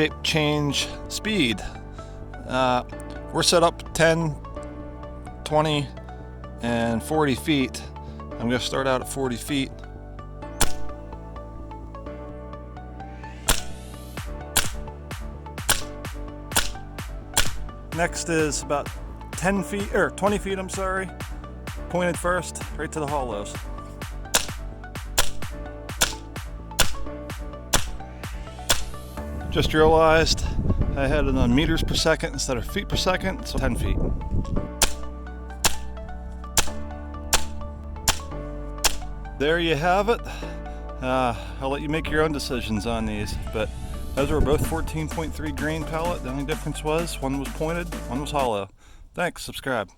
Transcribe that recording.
shape change speed. We're set up 10, 20, and 40 feet. I'm going to start out at 40 feet. Next is about 10 feet, or 20 feet, I'm sorry. Pointed first, right to the hollows. Just realized I had it on meters per second instead of feet per second, so 10 feet. There you have it. I'll let you make your own decisions on these, but those were both 14.3 grain pellet. The only difference was one was pointed, one was hollow. Thanks, subscribe.